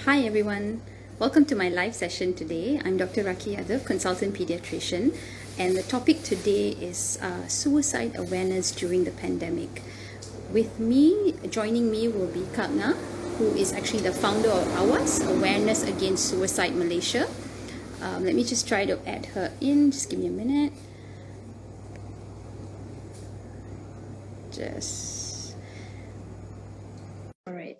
Hi everyone, welcome to my live session today. I'm Dr. Rakhee Yadav, consultant pediatrician, and the topic today is suicide awareness during the pandemic. With me, joining me will be Kak Ngah, who is actually the founder of AWAS, Awareness Against Suicide Malaysia. Let me just try to add her in, just give me a minute. All right.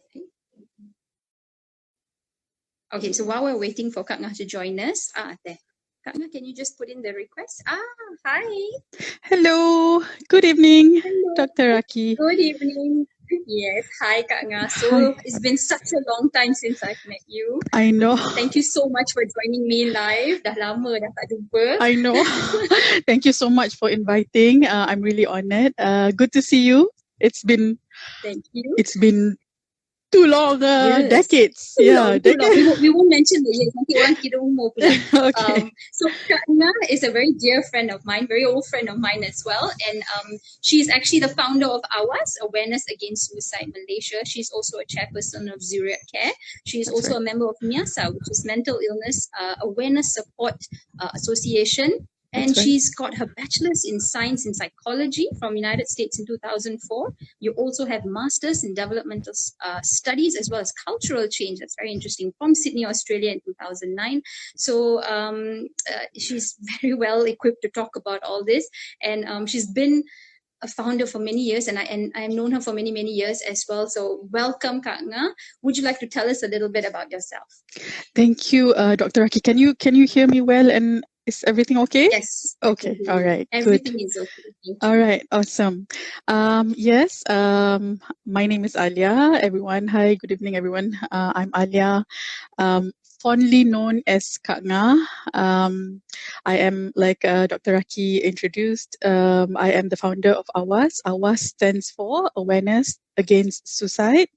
Okay, so while we're waiting for Kak Ngah to join us, there. Kak Ngah, can you just put in the request? Hi. Hello. Good evening, Hello. Dr. Rakhee. Good evening. Yes, hi Kak Ngah. So Hi. it's been such a long time since I've met you. I know. Thank you so much for joining me live. Dah lama dah tak jumpa. I know. Thank you so much for inviting. I'm really honored. Good to see you. Thank you. It's been too long, Yes. decades. Too Yeah, long. We won't mention the years. Nanti orang kira umur pula. Okay. So Kak Ngah is a very dear friend of mine, very old friend of mine as well. And she's actually the founder of AWAS, Awareness Against Suicide Malaysia. She's also a chairperson of Zuriat Care. She's That's also right. a member of MIASA, which is Mental Illness Awareness Support Association. And That's right. she's got her bachelor's in science in psychology from United States in 2004. You also have masters in developmental studies as well as cultural change. That's very interesting, from Sydney, Australia in 2009. So she's very well equipped to talk about all this. And she's been a founder for many years, and I've known her for many years as well. So welcome, Kak Ngah. Would you like to tell us a little bit about yourself? Thank you, Dr. Rakhee. Can you hear me well? And is everything okay? Yes. Okay. All right. Everything Good. is okay. Thank you. All right, awesome. Yes, my name is Alia. Everyone, hi, good evening, everyone. I'm Alia, fondly known as Kak Ngah. I am, like Dr. Rakhee introduced, I am the founder of AWAS. AWAS stands for Awareness Against Suicide,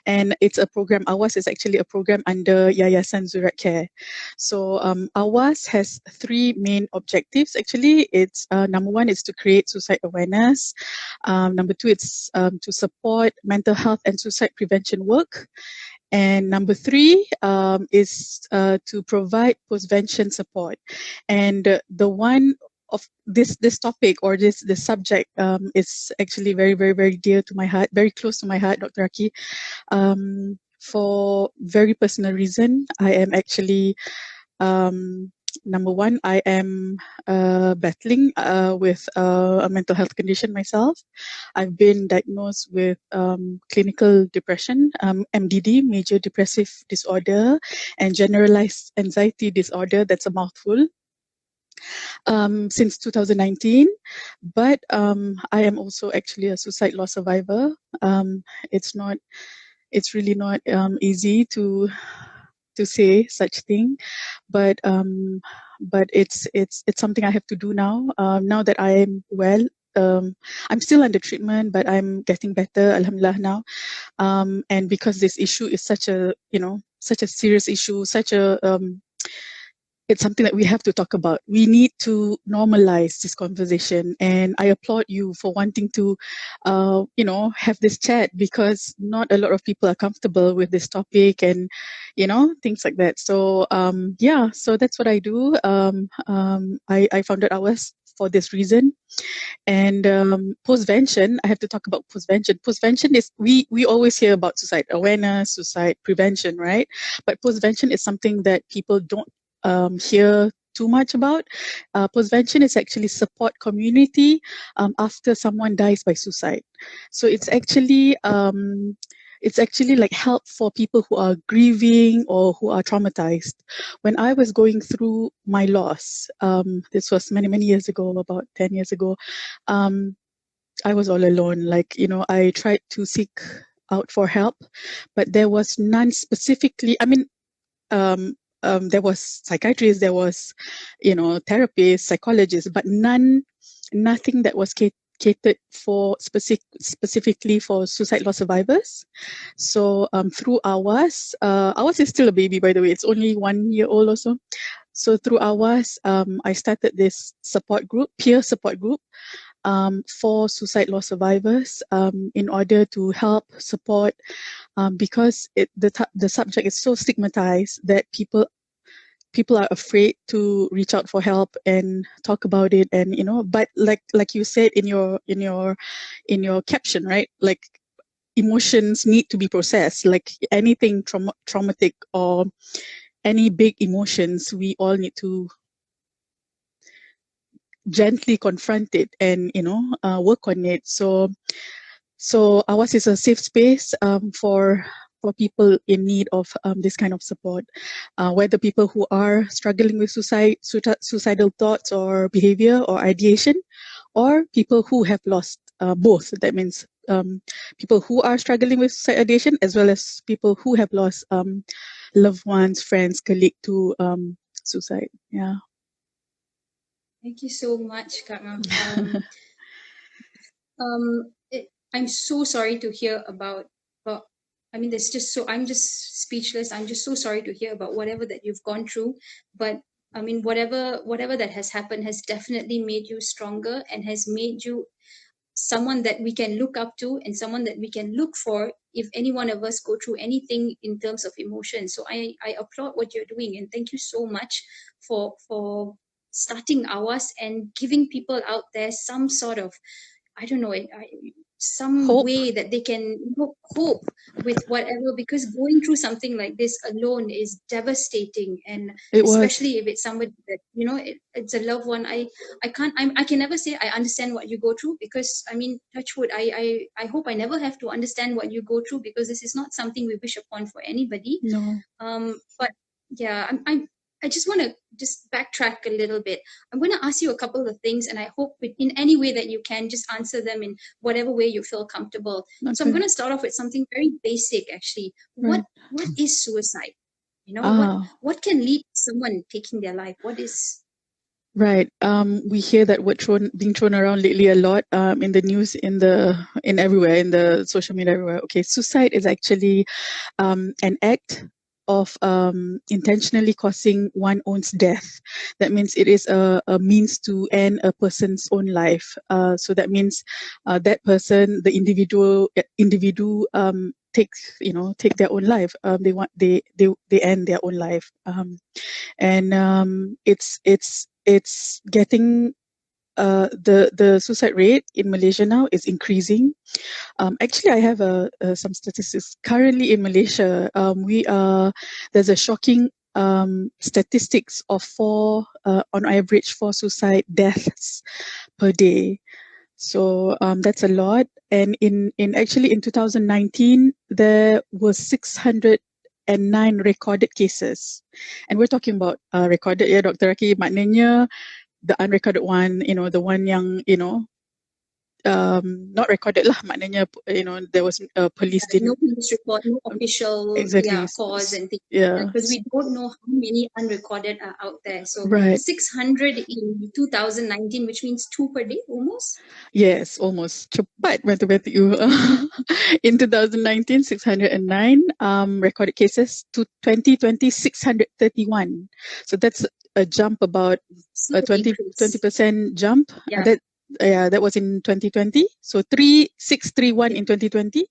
and it's a program. AWAS is actually a program under Yayasan Zuriat Care. So AWAS has three main objectives. Actually, it's number one is to create suicide awareness. Number two, it's to support mental health and suicide prevention work. And number three is to provide postvention support. And the one of this topic or this subject is actually very dear to my heart, very close to my heart, Dr. Rakhee. For very personal reason, I am actually number one, I am battling with a mental health condition myself. I've been diagnosed with clinical depression, MDD, major depressive disorder, and generalized anxiety disorder. That's a mouthful. Since 2019, but I am also actually a suicide loss survivor. It's really not easy to say such thing, but it's something I have to do now. Now that I am well, I'm still under treatment, but I'm getting better, alhamdulillah now. And because this issue is such a serious issue, it's something that we have to talk about. We need to normalize this conversation, and I applaud you for wanting to, have this chat, because not a lot of people are comfortable with this topic, and things like that. So so that's what I do. I founded AWAS for this reason. And postvention, I have to talk about postvention. Postvention is, we always hear about suicide awareness, suicide prevention, right? But postvention is something that people don't hear too much about. Postvention is actually support community after someone dies by suicide. So it's actually like help for people who are grieving or who are traumatized. When I was going through my loss, this was many years ago, about 10 years ago, I was all alone. I tried to seek out for help, but there was none specifically. I mean, there was psychiatrists, there was, therapists, psychologists, but nothing that was catered for specifically for suicide loss survivors. So through AWAS, AWAS is still a baby, by the way. It's only 1 year old or so. So through AWAS, I started this support group, peer support group, for suicide loss survivors in order to help support, because the subject is so stigmatized that people are afraid to reach out for help and talk about it. And but like you said in your caption, right? Like, emotions need to be processed. Like anything traumatic or any big emotions, we all need to gently confront it and work on it. So AWAS is a safe space for people in need of this kind of support, whether people who are struggling with suicidal thoughts or behavior or ideation, or people who have lost both. That means people who are struggling with suicide ideation, as well as people who have lost loved ones, friends, colleagues to suicide. Yeah. Thank you so much, Kak Ngah. I'm so sorry to hear about. I mean, there's just so I'm just speechless. I'm just so sorry to hear about whatever that you've gone through. But I mean, whatever that has happened has definitely made you stronger and has made you someone that we can look up to and someone that we can look for if any one of us go through anything in terms of emotion. So I applaud what you're doing, and thank you so much for starting AWAS and giving people out there some sort of, I don't know, some Hope. way that they can cope with whatever, because going through something like this alone is devastating, and especially if it's somebody that it's a loved one. I can never say I understand what you go through, because I mean, touch wood, I hope I never have to understand what you go through, because this is not something we wish upon for anybody. No. But yeah, I just want to just backtrack a little bit. I'm going to ask you a couple of things, and I hope in any way that you can just answer them in whatever way you feel comfortable. Okay. So I'm going to start off with something very basic, actually. Right. What is suicide? What can lead someone taking their life? What is... Right. We hear that word being thrown around lately a lot in the news, in everywhere, in the social media everywhere. Okay, suicide is actually an act of intentionally causing one's own death. That means it is a means to end a person's own life. So that means that person, the individual take their own life. They end their own life, and it's getting the suicide rate in Malaysia now is increasing. Actually, I have some statistics. Currently in Malaysia, there's a shocking statistics of on average 4 suicide deaths per day. So that's a lot. And in 2019, there was 609 recorded cases, and we're talking about recorded, yeah, Dr. Rakhee, maknanya the unrecorded one, the one yang not recorded lah, maknanya there was police no police report, no official cause and things like that, because we don't know how many unrecorded are out there. So 600 in 2019, which means 2 per day almost. Yes, almost. Cepat matematik you. In 2019, 609 recorded cases. To 2020, 631. So that's a jump, about a 20% jump. That was in 2020. So 3631 in 2020.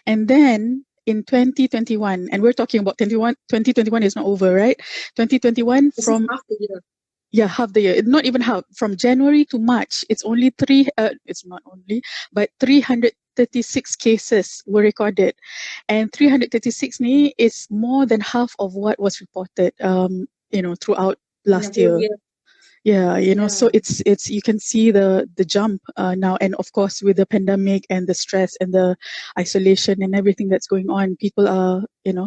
And then in 2021, and we're talking about 2021 is not over, right? 2021 from half the year. Yeah, half the year. Not even half. From January to March, it's only it's not only, but 336 cases were recorded. And 336 ni is more than half of what was reported, throughout last year. Yeah, so it's you can see the jump now. And of course, with the pandemic and the stress and the isolation and everything that's going on, people are,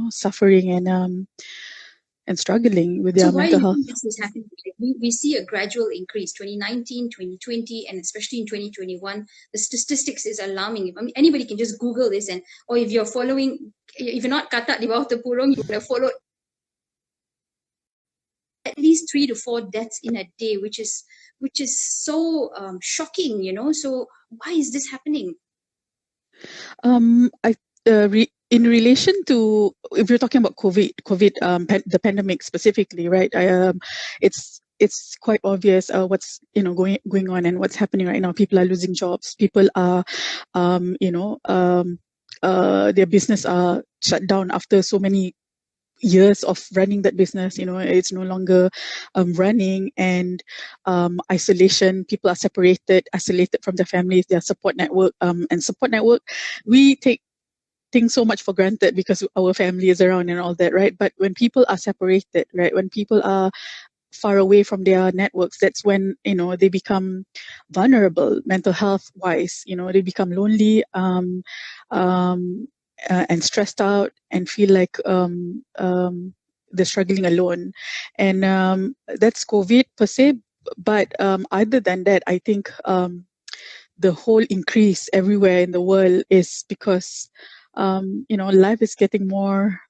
suffering and struggling with their mental health. So why do you think this is happening? We see a gradual increase, 2019, 2020, and especially in 2021. The statistics is alarming. I mean, anybody can just Google this, or if you're following, if you're not katak di bawah tepurung, you would have followed at least 3 to 4 deaths in a day, which is so shocking, So why is this happening? In relation to, if you're talking about COVID, the pandemic specifically, right? it's quite obvious what's going on and what's happening right now. People are losing jobs. People are, their business are shut down after so many years of running that business. It's no longer running, and isolation. People are isolated from their families, their support network, and support network. We take things so much for granted because our family is around and all that, right? But when people are separated, right, when people are far away from their networks, that's when they become vulnerable mental health wise. They become lonely, and stressed out, and feel like they're struggling alone. And that's COVID per se. But other than that, I think the whole increase everywhere in the world is because life is getting more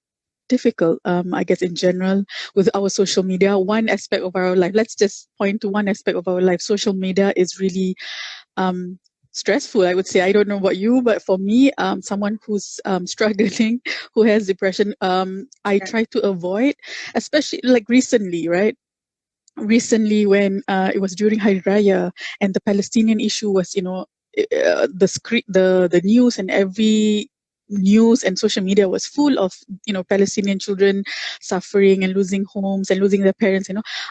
difficult, I guess, in general, with our social media. One aspect of our life, let's just point to one aspect of our life. Social media is really stressful, I would say. I don't know about you, but for me, someone who's struggling, who has depression, I try to avoid, especially like recently, right? Recently, when it was during Hari Raya and the Palestinian issue was, the news, and every news and social media was full of Palestinian children suffering and losing homes and losing their parents.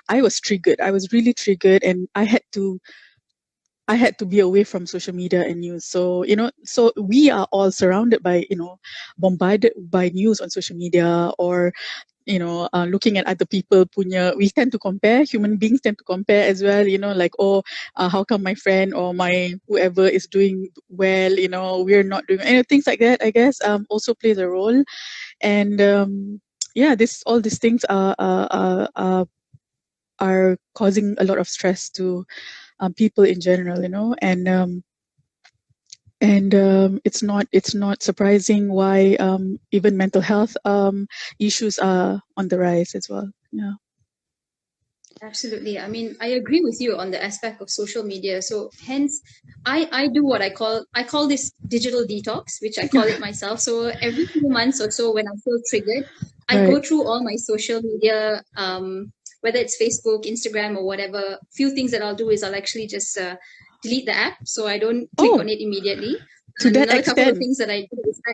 I was triggered. I was really triggered, and I had to be away from social media and news. So so we are all surrounded by, bombarded by news on social media, or looking at other people punya. We tend to compare. Human beings tend to compare as well. Like, oh, how come my friend or my whoever is doing well? We're not doing. Things like that, I guess, also plays a role. And yeah, all these things are causing a lot of stress to people in general. And it's not surprising why even mental health issues are on the rise as well. Yeah. Absolutely. I mean, I agree with you on the aspect of social media. So hence, I do what I call this digital detox, which I call it myself. So every few months or so, when I feel triggered, I go Right. through all my social media, whether it's Facebook, Instagram, or whatever. Few things that I'll do is I'll actually just delete the app, so I don't click Oh, on it immediately. to And that another couple of extent. things that I do is I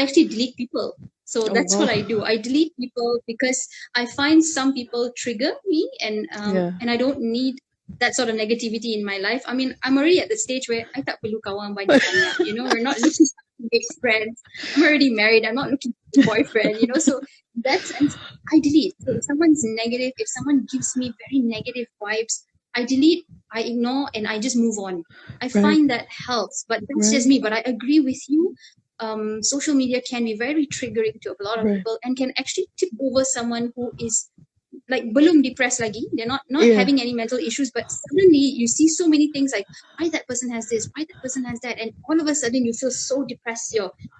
actually delete people. So Oh, that's what wow. I do. I delete people because I find some people trigger me, Yeah. and I don't need that sort of negativity in my life. I mean, I'm already at the stage where I tak perlu kawan banyak banyak. We're not looking to make friends. I'm already married. I'm not looking for a boyfriend. So in that sense, I delete. So if someone's negative, if someone gives me very negative vibes, I delete, I ignore, and I just move on. I Right. find that helps, but that's just Right. me. But I agree with you. Social media can be very triggering to a lot of Right. people and can actually tip over someone who is like belum depressed lagi. They're not Yeah. having any mental issues, but suddenly you see so many things like why that person has this, why that person has that, and all of a sudden you feel so depressed.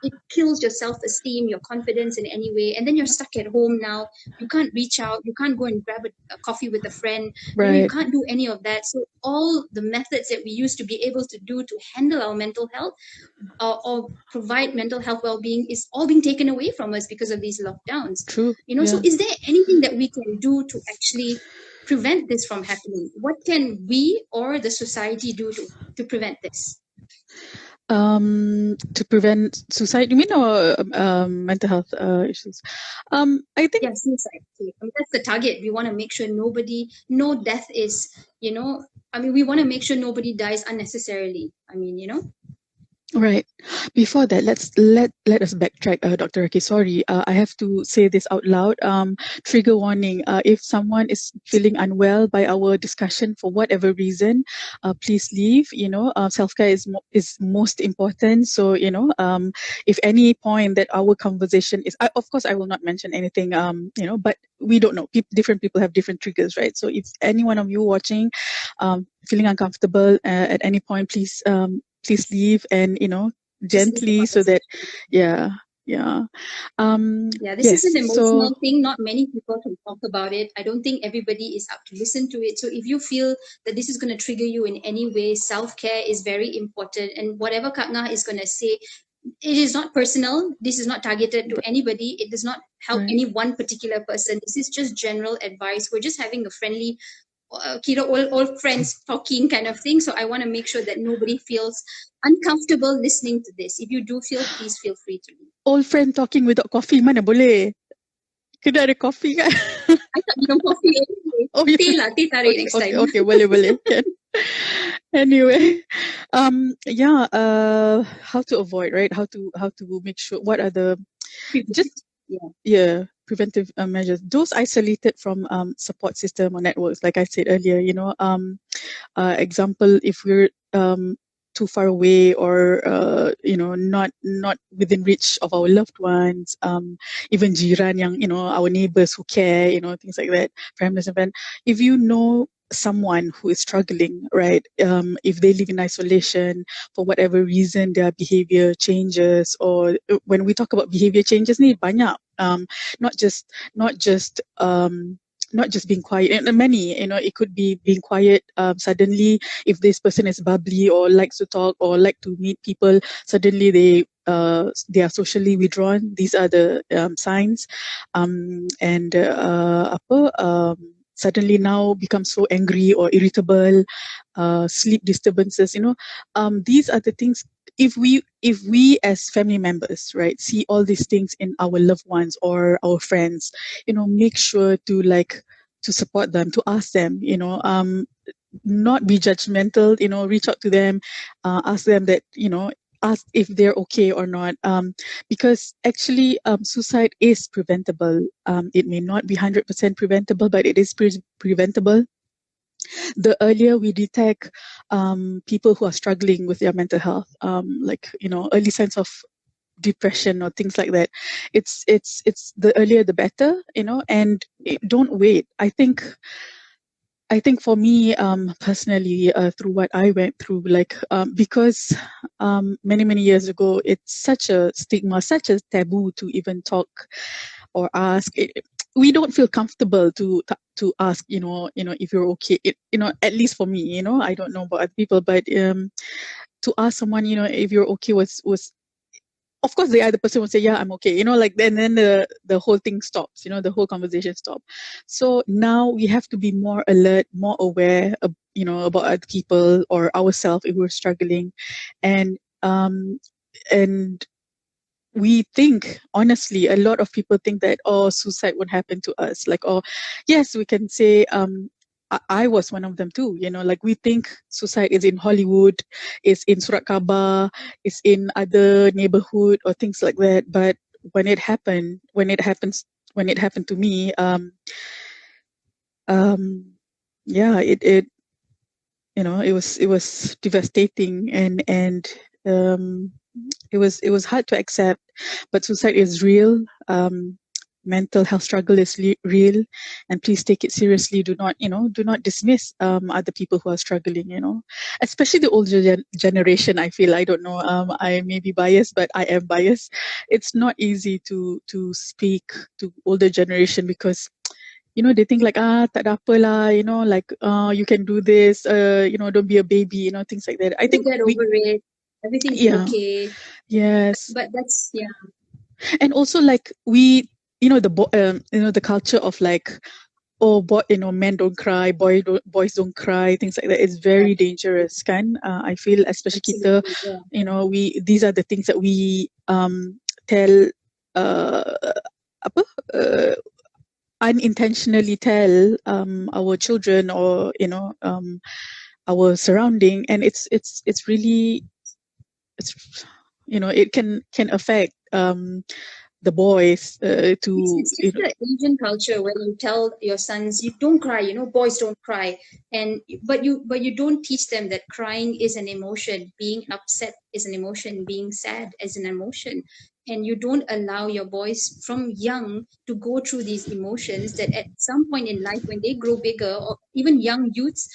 It kills your self-esteem, your confidence in any way, and then you're stuck at home now. You can't reach out, you can't go and grab a coffee with a friend. You Right. can't do any of that. So all the methods that we used to be able to do to handle our mental health or provide mental health well-being is all being taken away from us because of these lockdowns. True. So Yeah. is there anything that we can do to actually prevent this from happening? What can we or the society do to prevent this? To prevent suicide, you mean, or mental health issues? I think. Yeah, suicide. That's the target. We want to make sure no death is, we want to make sure nobody dies unnecessarily. Right. Before that, let us backtrack, Dr. Rakhee. Sorry, I have to say this out loud. Trigger warning. If someone is feeling unwell by our discussion for whatever reason, please leave. Self-care is most important. So, if any point that our conversation is, of course, I will not mention anything. But we don't know. Different people have different triggers, right? So, if any one of you watching, feeling uncomfortable at any point, please leave, and Just leave the gently, so that conversation. yeah. Yeah. Yeah, this is Yes. an So emotional thing. Not many people can talk about it. I don't think everybody is up to listen to it. So if you feel that this is going to trigger you in any way, self-care is very important. And whatever Kak Ngah is going to say, it is not personal. This is not targeted to anybody. It does not help right. any one particular person. This is just general advice. We're just having a friendly kira old friends talking kind of thing. So I want to make sure that nobody feels uncomfortable listening to this. If you do feel, please feel free to leave. Old friend talking without coffee, mana boleh? Kena ada coffee kan? I thought minum coffee anyway. Oh, you Teh lah, teh tarik okay, next okay, time. okay, boleh. Can. Anyway, how to avoid, right? How to make sure, what are the just preventive measures, those isolated from support system or networks, like I said earlier, example, if we're too far away or not within reach of our loved ones, even jiran yang, our neighbors who care, things like that, families and friends. If you know someone who is struggling, right, if they live in isolation for whatever reason, their behavior changes, or when we talk about behavior changes ni banyak, not just being quiet, and many, it could be being quiet suddenly. If this person is bubbly or likes to talk or like to meet people, suddenly they are socially withdrawn. These are the signs. Suddenly now become so angry or irritable, sleep disturbances, these are the things. If we as family members, right, see all these things in our loved ones or our friends, make sure to support them, to ask them, not be judgmental, reach out to them, ask them that, ask if they're okay or not, because actually suicide is preventable. It may not be 100% preventable, but it is preventable. The earlier we detect people who are struggling with their mental health, early signs of depression or things like that, it's the earlier the better, and don't wait. I think for me, personally, through what I went through, because many years ago, it's such a stigma, such a taboo to even talk or ask. We don't feel comfortable to ask, if you're okay. At least for me, I don't know about other people, but to ask someone, if you're okay, was of course the other person would say, yeah, I'm okay, then the whole thing stops, the whole conversation stops. So now we have to be more alert, more aware of, about other people or ourselves if we're struggling. And we think, honestly, a lot of people think that, suicide would happen to us. Yes, we can say, I was one of them too, we think suicide is in Hollywood, is in Surat Khabar, is in other neighborhood or things like that. But when it happened to me, it was devastating, and it was hard to accept. But suicide is real. Mental health struggle is real, and please take it seriously. Do not dismiss other people who are struggling, especially the older generation. I feel, I don't know, I may be biased, but I am biased. It's not easy to speak to older generation, because they think tak ada apa lah, you can do this, don't be a baby, things like that. I think get over it. Everything's okay. Yes. But that's And also, we, the culture of boy, men don't cry, boys don't cry, things like that. It's very dangerous, kan? I feel, especially kita, these are the things that we tell, unintentionally tell our children, or our surrounding, and it's really, it can affect the boys to it's just the Asian culture where you tell your sons, you don't cry, boys don't cry, but you don't teach them that crying is an emotion, being upset is an emotion, being sad is an emotion. And you don't allow your boys from young to go through these emotions, that at some point in life, when they grow bigger, or even young youths,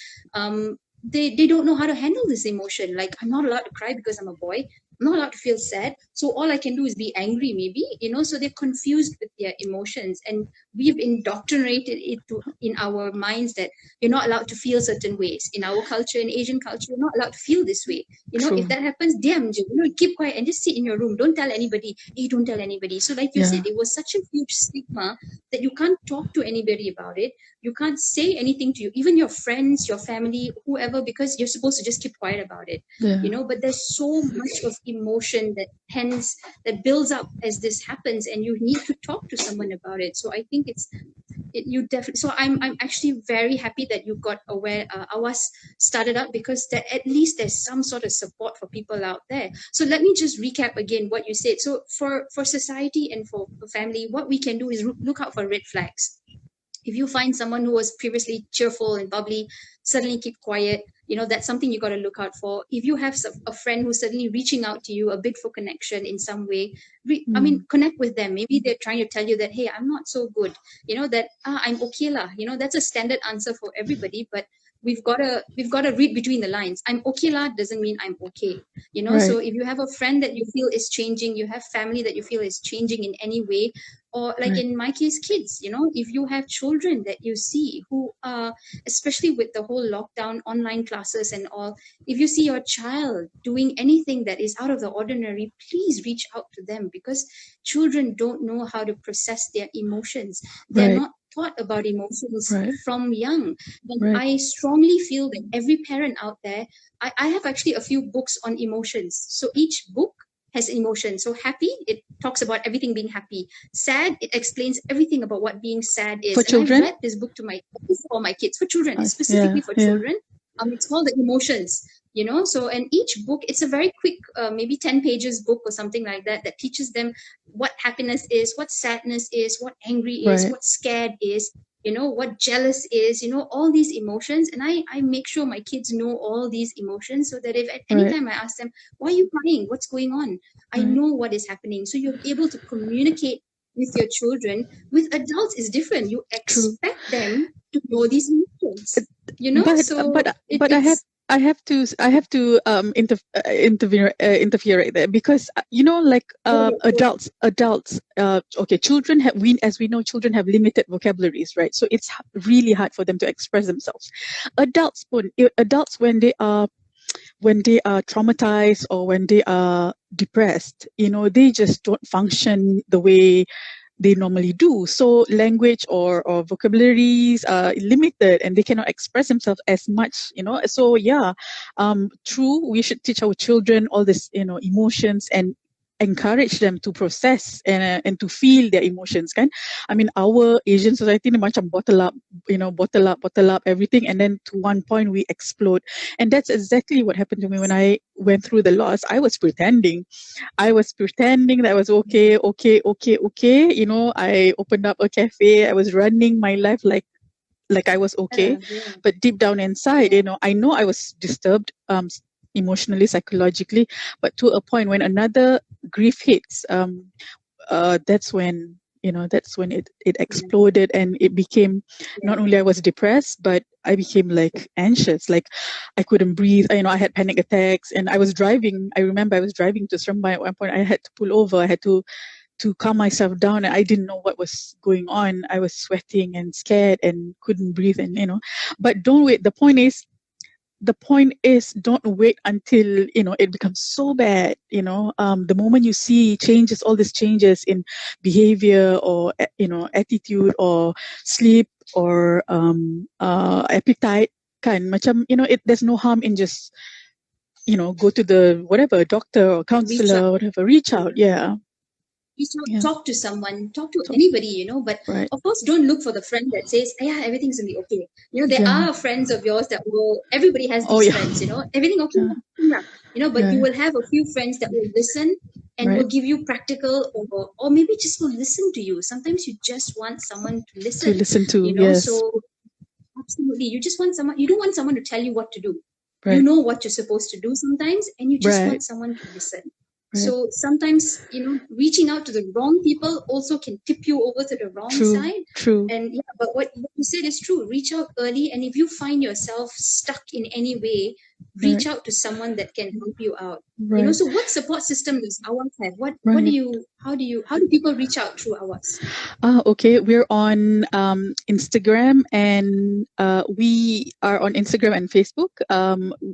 they don't know how to handle this emotion. Like, I'm not allowed to cry because I'm a boy. not allowed to feel sad. So all I can do is be angry, maybe, so they're confused with their emotions. And we've indoctrinated it in our minds that you're not allowed to feel certain ways. In our culture, in Asian culture, you're not allowed to feel this way. True. If that happens, damn, keep quiet and just sit in your room. Don't tell anybody. Hey, don't tell anybody. So like you said, it was such a huge stigma that you can't talk to anybody about it. You can't say anything to you, even your friends, your family, whoever, because you're supposed to just keep quiet about it. But there's so much of emotion that builds up as this happens, and you need to talk to someone about it. So I think you definitely. So I'm actually very happy that you got aware. AWAS started up, because at least there's some sort of support for people out there. So let me just recap again what you said. So for society and for family, what we can do is look out for red flags. If you find someone who was previously cheerful and bubbly, suddenly keep quiet, that's something you got to look out for. If you have a friend who's suddenly reaching out to you a bit for connection in some way, connect with them. Maybe they're trying to tell you that, hey, I'm not so good, that I'm okay lah. That's a standard answer for everybody, but we've got to read between the lines. I'm okay lah doesn't mean I'm okay. So if you have a friend that you feel is changing, you have family that you feel is changing in any way, or like in my case, kids, if you have children that you see who are, especially with the whole lockdown, online classes and all, if you see your child doing anything that is out of the ordinary, please reach out to them, because children don't know how to process their emotions. They're not taught about emotions from young. And I strongly feel that every parent out there, I have actually a few books on emotions. So each book has emotion. So happy, it talks about everything being happy. Sad, it explains everything about what being sad is. For children? And I read this book for my kids, for children, specifically for children. It's called The Emotions, so, and each book, it's a very quick, maybe 10 pages book or something like that teaches them what happiness is, what sadness is, what angry is, what scared is, what jealous is, all these emotions. And I make sure my kids know all these emotions, so that if at any time I ask them, why are you crying? What's going on? I know what is happening. So you're able to communicate with your children. With adults, is different. You expect them to know these emotions, I have to interfere right there, because like adults okay, children as we know, children have limited vocabularies, right? So it's really hard for them to express themselves. Adults when they are traumatized or when they are depressed, they just don't function the way they normally do. So language or vocabularies are limited, and they cannot express themselves as much, So true, we should teach our children all this, emotions, and encourage them to process and to feel their emotions, kan? I mean, our Asian society ni macam bottle up everything, and then to one point we explode. And that's exactly what happened to me when I went through the loss. I was pretending that I was okay. I opened up a cafe. I was running my life like I was okay. But deep down inside, I know I was disturbed, emotionally, psychologically, but to a point when another grief hits, that's when it exploded, and it became, not only I was depressed, but I became like anxious, like I couldn't breathe. I had panic attacks, and I remember I was driving to Seremban. At one point I had to pull over. I had to calm myself down, and I didn't know what was going on. I was sweating and scared and couldn't breathe, and but don't wait. The point is, don't wait until it becomes so bad. The moment you see all these changes in behavior, or attitude, or sleep, or appetite, kan macam, there's no harm in just go to the whatever doctor or counselor, whatever, reach out. Talk to someone, talk to anybody, but of course, don't look for the friend that says, yeah, everything's gonna be okay. There are friends of yours that everybody has these friends, everything okay. But you will have a few friends that will listen and will give you practical, or maybe just will listen to you. Sometimes you just want someone to listen. So absolutely, you just want someone. You don't want someone to tell you what to do. You know what you're supposed to do sometimes, and you just want someone to listen. So sometimes, reaching out to the wrong people also can tip you over to the wrong side. True. And but what you said is true. Reach out early, and if you find yourself stuck in any way, reach out to someone that can help you out. Right. So what support system does AWAS have? What Right. do you how do people reach out through AWAS? Okay, we're on Instagram, and we are on Instagram and Facebook.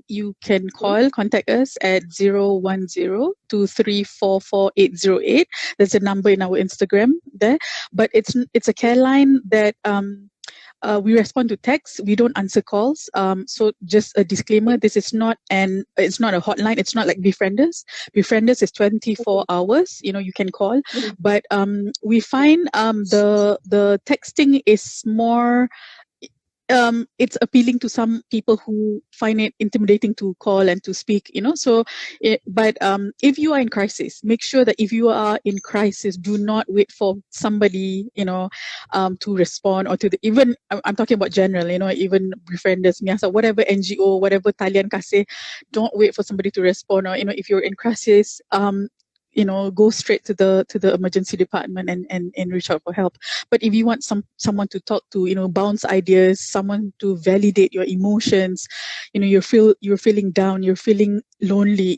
You can contact us at 010-2344-808. There's a number in our Instagram there, but it's a care line that we respond to texts. We don't answer calls. So just a disclaimer: this is it's not a hotline. It's not like Befrienders. Befrienders is 24 hours. You can call, but we find the texting is more. It's appealing to some people who find it intimidating to call and to speak, so but if you are in crisis, make sure that if you are in crisis, do not wait for somebody to respond, or to even I'm talking about general, even Befrienders, Miasa, whatever NGO, whatever talian kasih, don't wait for somebody to respond, or if you're in crisis, go straight to the emergency department and reach out for help. But if you want someone to talk to, bounce ideas, someone to validate your emotions, you're feeling down, you're feeling lonely,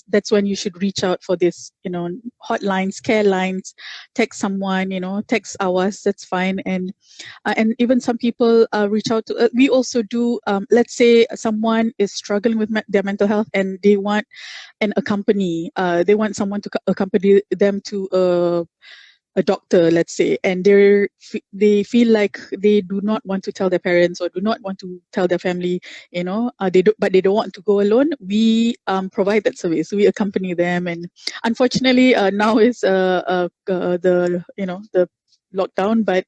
that's when you should reach out for this, hotlines, care lines, text someone, text AWAS, that's fine. And even some people reach out to we also do, let's say someone is struggling with their mental health and they want they want someone to accompany them to a doctor, let's say, and they feel like they do not want to tell their parents or do not want to tell their family, but they don't want to go alone. We provide that service. We accompany them, and unfortunately, now is the lockdown, but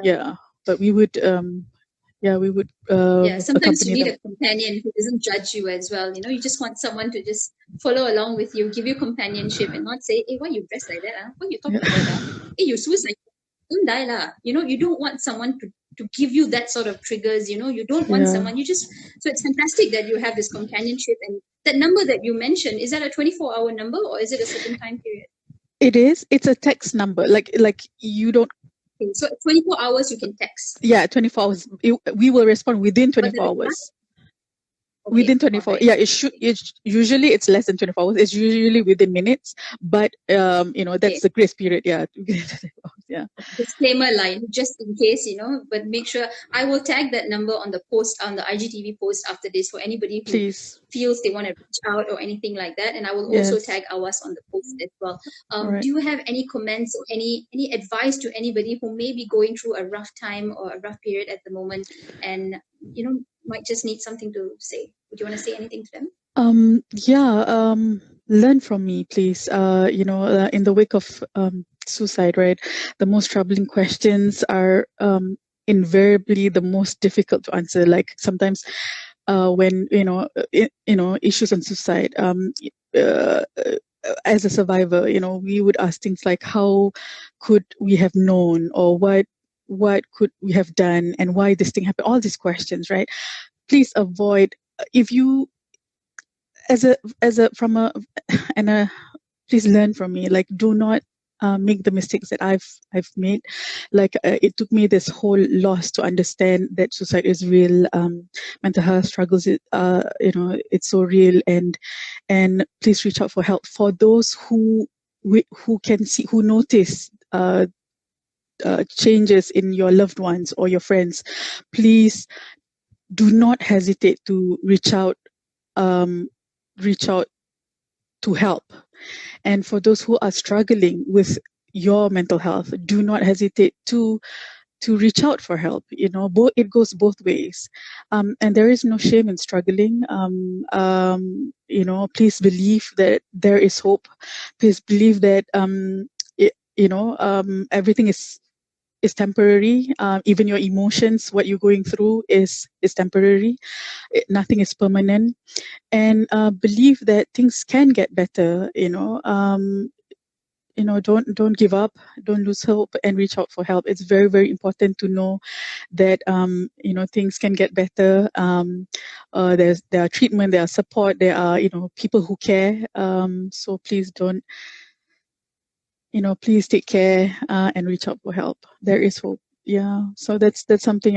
yeah, but we would we would sometimes you accompany need them. a companion who doesn't judge you as well. You just want someone to just follow along with you, give you companionship, and not say, "Hey, why you dress like that? Why you talk like that? Hey, you suicide. Don't die lah." You don't want someone to give you that sort of triggers. You don't want someone. So it's fantastic that you have this companionship, and that number that you mentioned, is that a 24-hour number or is it a certain time period? It is. It's a text number. Like you don't. So 24 hours you can text. Yeah, 24 hours. We will respond within 24 hours. Okay, within 24. right. Yeah, usually it's less than 24 hours. It's usually within minutes, but that's the grace period. Yeah. Yeah. Disclaimer line, just in case, but make sure I will tag that number on the post, on the IGTV post after this, for anybody who feels they want to reach out or anything like that. And I will also tag AWAS on the post as well. Do you have any comments or any advice to anybody who may be going through a rough time or a rough period at the moment and might just need something to say? Would you want to say anything to them? Learn from me, please. In the wake of suicide, right? The most troubling questions are invariably the most difficult to answer. Like sometimes when issues on suicide, as a survivor, we would ask things like, how could we have known, or what could we have done, and why this thing happened? All these questions, right? Please avoid, if you please learn from me. Like, do not make the mistakes that I've made. Like, it took me this whole loss to understand that suicide is real. Mental health struggles, it's so real, and please reach out for help. For those who can see, who notice changes in your loved ones or your friends, please do not hesitate to reach out to help. And for those who are struggling with your mental health, do not hesitate to reach out for help. It goes both ways, and there is no shame in struggling. Please believe that there is hope. Please believe that everything is temporary. Even your emotions, what you're going through is temporary. Nothing is permanent. And believe that things can get better. Don't give up, don't lose hope, and reach out for help. It's very, very important to know that things can get better. There are treatment, there are support, there are people who care. So please don't. Please take care and reach out for help. There is hope. Yeah. So that's something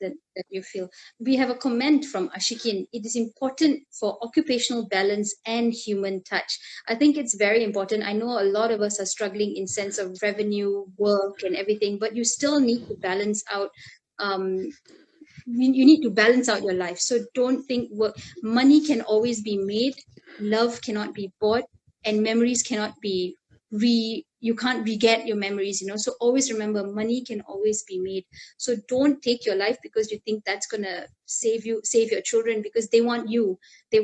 that you feel. We have a comment from Ashikin. It is important for occupational balance and human touch. I think it's very important. I know a lot of us are struggling in sense of revenue, work, and everything, but you still need to balance out. You need to balance out your life. So don't think money can always be made, love cannot be bought, and memories cannot be you can't re-get your memories, so always remember, money can always be made. So don't take your life because you think that's gonna save your children, because they want you,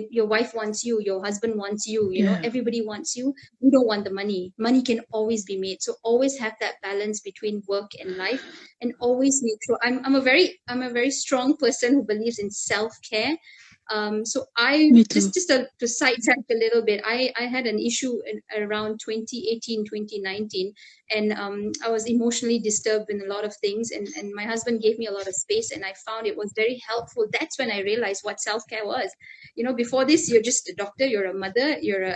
your wife wants you, your husband wants you, everybody wants you. You don't want the money can always be made. So always have that balance between work and life, and always make sure. I'm a very strong person who believes in self-care. So I Me too. just to sidetrack a little bit, I had an issue around 2018, 2019, and I was emotionally disturbed in a lot of things, and my husband gave me a lot of space, and I found it was very helpful. That's when I realized what self-care was. Before this, you're just a doctor, you're a mother, you're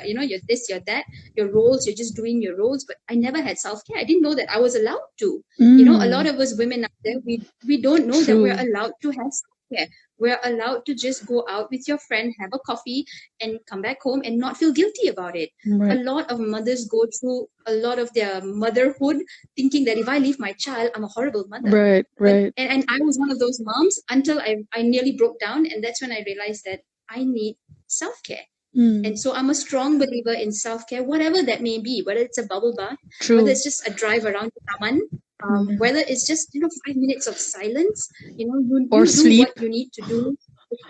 this, you're that, your roles, you're just doing your roles. But I never had self-care. I didn't know that I was allowed to. A lot of us women out there, we don't know that we're allowed to have self-care. We're allowed to just go out with your friend, have a coffee, and come back home and not feel guilty about it. Right. A lot of mothers go through a lot of their motherhood thinking that if I leave my child, I'm a horrible mother. Right. And I was one of those moms until I nearly broke down. And that's when I realized that I need self-care. And so I'm a strong believer in self-care, whatever that may be, whether it's a bubble bath, whether it's just a drive around the taman, whether it's just 5 minutes of silence, you Or do sleep. what you need to do,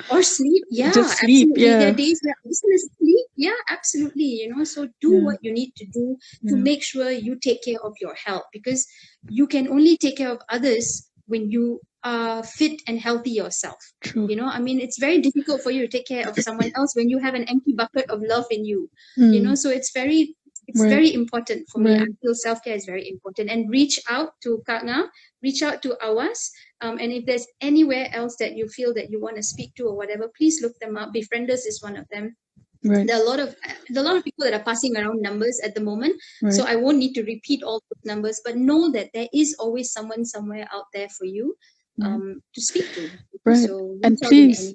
or sleep. Yeah, Just sleep. absolutely. Yeah. There are days where I'm just gonna sleep. Yeah, absolutely. So do what you need to do to make sure you take care of your health, because you can only take care of others when you are fit and healthy yourself. True. It's very difficult for you to take care of someone else when you have an empty bucket of love in you. So it's very important for me. I feel self-care is very important. And reach out to Kak Ngah, reach out to AWAS. And if there's anywhere else that you feel that you want to speak to or whatever, please look them up. Befrienders is one of them. Right. There are a lot of people that are passing around numbers at the moment. Right. So I won't need to repeat all those numbers, but know that there is always someone somewhere out there for you to speak to. Right. So And please,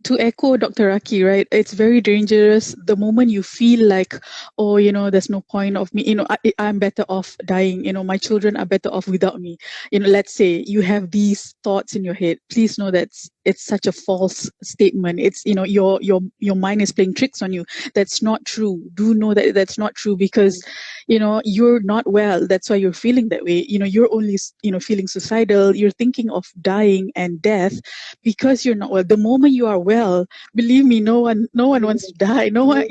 to echo Dr. Rakhee, right? It's very dangerous the moment you feel like, oh, there's no point of me, I'm better off dying, my children are better off without me. Let's say you have these thoughts in your head. Please know that it's such a false statement. It's, your mind is playing tricks on you. That's not true. Do know that that's not true, because, you're not well. That's why you're feeling that way. You're only, feeling suicidal. You're thinking of dying and death because you're not well. The moment you are well, believe me, no one wants to die. No one,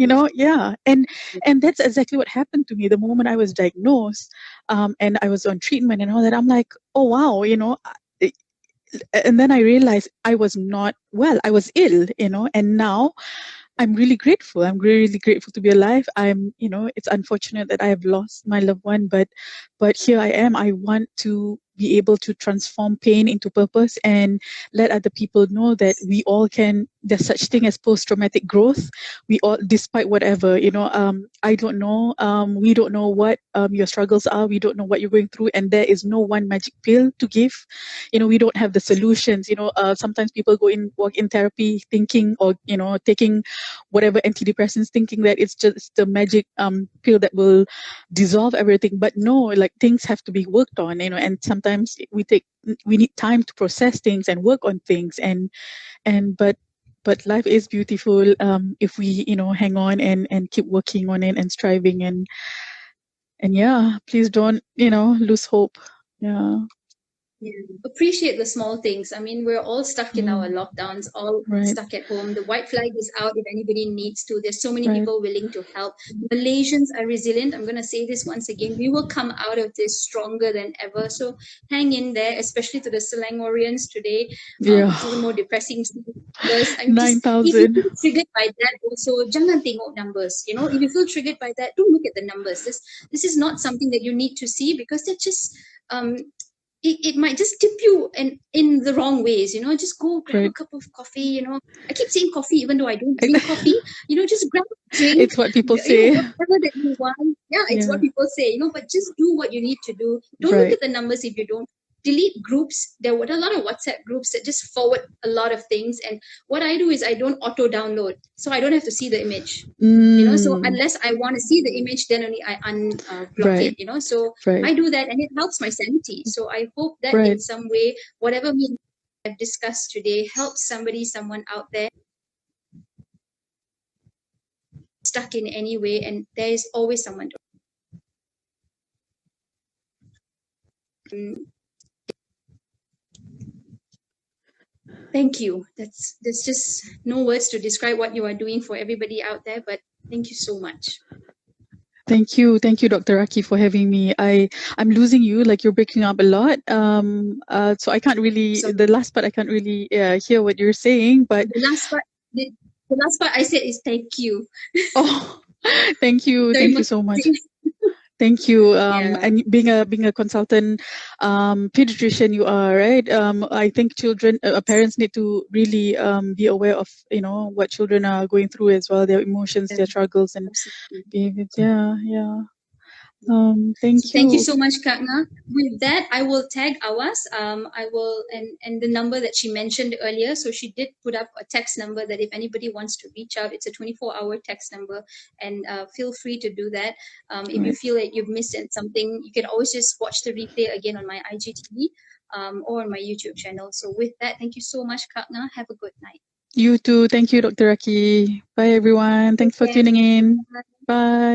and that's exactly what happened to me. The moment I was diagnosed, and I was on treatment and all that, I'm like, oh wow, and then I realized I was not well. I was ill, and now I'm really grateful. I'm really grateful to be alive. It's unfortunate that I have lost my loved one, but here I am. I want to be able to transform pain into purpose and let other people know that we all can. There's such thing as post-traumatic growth. We all, despite whatever, I don't know. We don't know what your struggles are. We don't know what you're going through, and there is no one magic pill to give. We don't have the solutions. Sometimes people walk in therapy thinking, or taking whatever antidepressants, thinking that it's just the magic pill that will dissolve everything. But no, like, things have to be worked on, and sometimes we need time to process things and work on things, but life is beautiful if we hang on and keep working on it and striving, and yeah, please don't lose hope. Yeah. Appreciate the small things. We're all stuck in our lockdowns, all stuck at home. The white flag is out if anybody needs to. There's so many people willing to help. Malaysians are resilient. I'm going to say this once again. We will come out of this stronger than ever. So hang in there, especially to the Selangorians today. It's even more depressing. 9,000. If you feel triggered by that, also, jangan tengok numbers. If you feel triggered by that, don't look at the numbers. This is not something that you need to see, because they're just it might just tip you in the wrong ways. Just go grab a cup of coffee. I keep saying coffee even though I don't drink coffee. Just grab a drink. It's what people say. Whatever that you want. It's what people say. But just do what you need to do. Don't look at the numbers if you don't delete groups. There were a lot of WhatsApp groups that just forward a lot of things. And what I do is I don't auto download, so I don't have to see the image. So unless I want to see the image, then only I unblock Right. it. So Right. I do that, and it helps my sanity. So I hope that Right. in some way, whatever we have discussed today helps someone out there stuck in any way, and there is always someone to. Thank you. There's just no words to describe what you are doing for everybody out there, but thank you so much. Thank you, Dr. Rakhee, for having me. I'm losing you, like you're breaking up a lot. So I can't really. The last part I can't really hear what you're saying, but the last part I said is thank you. Oh, thank you so much. Thank you. And being a consultant pediatrician, you are right. I think parents need to really be aware of what children are going through as well, their emotions, their struggles, and behaviors. Yeah. Thank you. Thank you so much, Kak Ngah. With that, I will tag AWAS. I will and the number that she mentioned earlier. So she did put up a text number that if anybody wants to reach out, it's a 24-hour text number, and feel free to do that. If you feel like you've missed something, you can always just watch the replay again on my IGTV or on my YouTube channel. So with that, thank you so much, Kak Ngah. Have a good night. You too. Thank you, Dr. Rakhee. Bye, everyone. Thanks for tuning in. Bye.